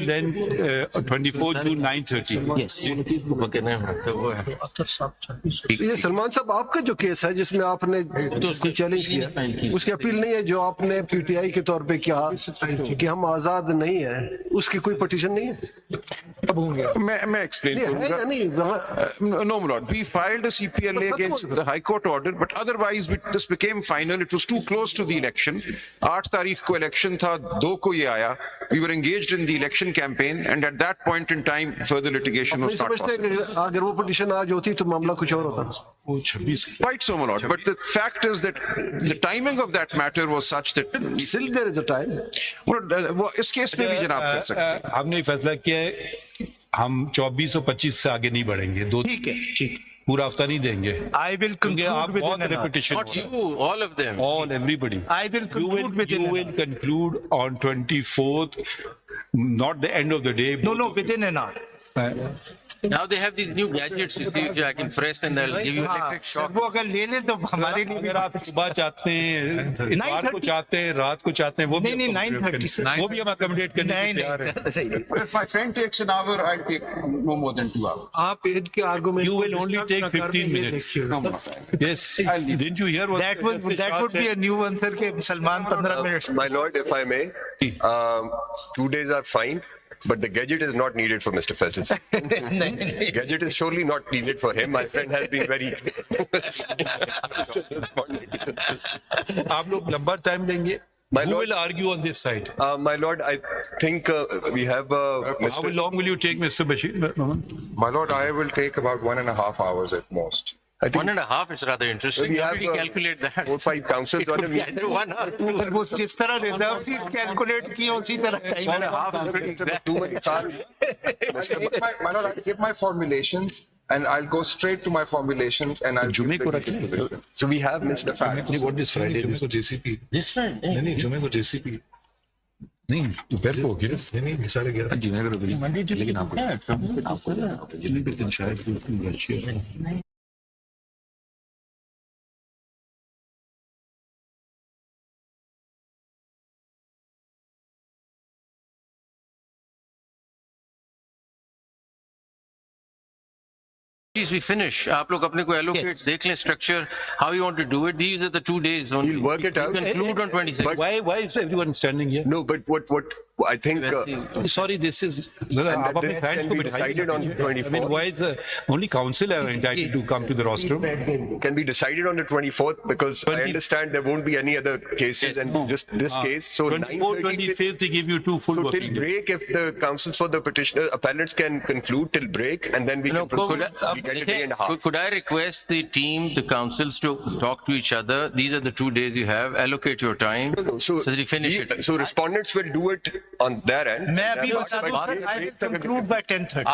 Then 24 June 9:30. Yes. ये सलमान साहब आपका जो केस है जिसमें आपने उसको चैलेंज किया, उसकी अपील नहीं है जो आपने पीटीआई के तौर पे कहा कि हम आजाद नहीं है, उसकी कोई पिटीशन नहीं है? मैं explain नहीं है करूंगा. या नहीं वहाँ No, my lord. We filed a CPLA against the High Court order, but otherwise this became final. It was too close to the election. 8 तारीख को election था, 2 को ये आया. We were engaged in the election campaign, and at that point in time, further litigation नहीं was not समझते possible. कि अगर वो पिटीशन आज होती तो मामला कुछ और होता? Quite so, my lord. But the fact is that the timing of that matter was such that Still there is a time. वो इस केस में भी जनाब कर सकते हैं. हमने फैसला किया है हम 24 और 25 से आगे नहीं बढ़ेंगे. दो ठीक है, ठीक. पूरा हफ्ता नहीं देंगे. I will क्योंकि आप conclude बहुत within an hour. repetition Not you, all of them. all everybody. I will conclude within You an will hour. conclude on 24th, not the end of the day. No, within an hour. Now they have these new gadgets which I can press and they'll give you हाँ, electric shock. वो अगर ले ले तो हमारे लिए भी अगर आप सुबह चाहते हैं, इतवार को 9:30 चाहते हैं, रात को चाहते हैं, वो भी नहीं, हम 9:30 से. वो भी हम अकोमोडेट करने नहीं के तैयार हैं. नहीं सही है. But if my friend takes an hour, I'll take no more than 2 hours. आप इनके argument You will only take 15 minutes. Yes, didn't you hear what That would be a new answer के Salman 15 minute. My lord, if I may, 2 days are fine, but the gadget is not needed for Mr. Faisal. Gadget is surely not needed for him. My friend has been very. आप लोग लंबा time लेंगे. My Who lord- will argue on this side? My lord, I think we have How Mr. long will you take, Mr. Bashir? My lord, I will take about 1.5 hours at most. I think 1.5 is rather interesting. we How have did he calculate that? 4-5 councils It on could a be either 1 hour, 2 अगर वो जिस तरह reserve seat calculate की उसी तरह time 1.5 is pretty exact. too many cars. My lord, I'll give my formulations and I'll go straight to my formulations and I'll. जुमे को रखें. So we have Mr. Faisal. What is Friday? जुमे को JCP. This friend, eh? नहीं जुमे को JCP. नहीं दोपहर को होगी. नहीं 11:30. Monday to लेकिन आपको जुमे के दिन शायद we finish. आप लोग अपने को allocate देख लें structure. How you want to do it? These are the 2 days only. We'll work it out. You conclude on 26. Why is everyone standing here? No, but what I think. Sorry, this is. and आप अपने this friend can को be बिठाइए. decided on the I mean, 24th. why is only council are entitled to come to the rostrum? Can be decided on the 24th because I 20 understand there won't be any other cases and just this case. So 24, 9:30 25th, they give you 2 full So till working days. break, if the counsels for the petitioner appellants can conclude till break, and then we No, can proceed. We get a day and a half. could I request the team, the councils to talk to each other? These are the 2 days you have. Allocate your time so that you finish it. So respondents will do it on their end. मैं अभी Then बता but दूं break I will तक अगर- conclude by 10:30.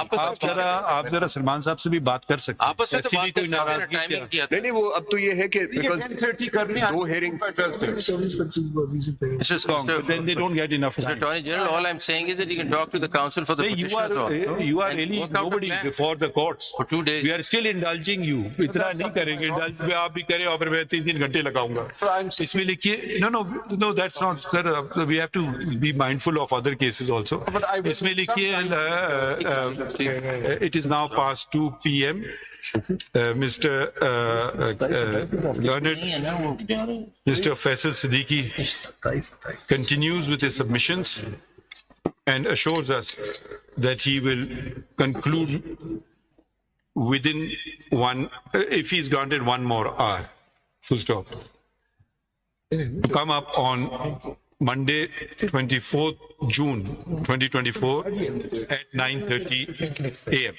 आप जरा सलमान साहब से भी बात कर सकते हैं. आपस में तो ऐसी भी बात कोई कर सकते हैं, नाराजगी टाइमिंग क्या? किया था. नहीं नहीं वो अब तो ये है कि because 10:30 करनी है. दो hearings Strong, but then they don't get enough Mr. time. Attorney General, all I'm saying is that you can talk to the council for the You petitioners also. are and really work out a nobody plan. before the courts. For 2 days. We are still indulging you. इतना नहीं करेंगे. Indulge में आप भी करें और फिर मैं 3 घंटे लगाऊंगा. इसमें लिखिए. No, that's not, sir. We have to be mindful of other cases also. इसमें लिखिए. It is now past 2 p.m. Mr. Learned, Mr. Faisal Siddiqui continues with his submissions and assures us that he will conclude within if he's granted 1 more hour. Full stop. To come up on Monday, 24th June 2024 at 9:30 a.m.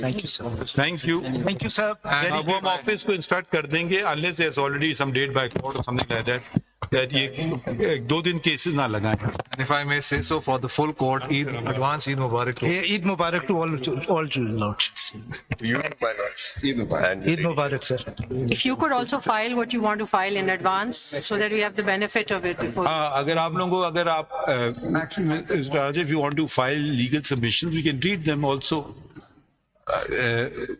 Thank you, sir. Thank you. Thank you, sir. Very अब हम office को instruct कर देंगे unless there's already some date by court or something like that ये 2 दिन cases ना लगाएं. And if I may say so, for the full court, advance Eid Mubarak to Eid Mubarak to all lords. you my lords. And Eid Mubarak, sir. If you could also file what you want to file in advance so that we have the benefit of it before. अगर आप लोगों को अगर आप if you want to file legal submissions we can read them also.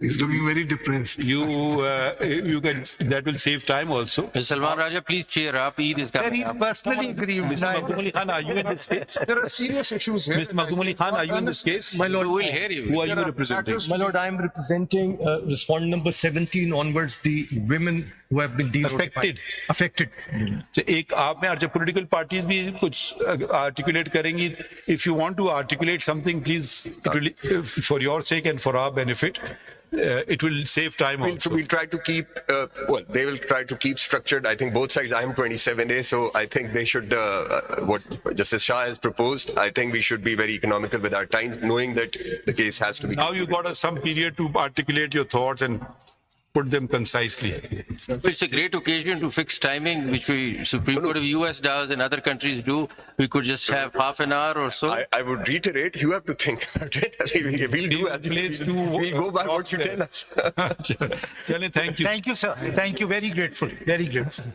He's looking very depressed. you can, that will save time also. Mr. Salman Raja, please cheer up. Eid is coming Very up. personally aggrieved. Mr. Makhdoom Ali Khan, are you in this case? There are serious issues here. Mr. Makhdoom Ali Khan, are you in this case? We will hear you. Who are you representing? My lord, I am representing respondent number 17 onwards, the women who have been Affected. Affected. So एक आप में जो political parties भी कुछ articulate करेंगी. If you want to articulate something, please, it will, for your sake and for our benefit, it will save time also. We'll try to keep, they will try to keep structured. I think both sides, I am 27A, so I think they should, what Justice Shah has proposed, I think we should be very economical with our time, knowing that the case has to be. Now you got some period to articulate your thoughts and put them concisely. It's a great occasion to fix timing, which we Supreme Court of US does and other countries do. We could just have half an hour or so. I would reiterate, you have to think about it. We'll do as Place to- We'll go by what you tell us. Chale, thank you. Thank you, sir. Thank you. Very grateful. Very grateful.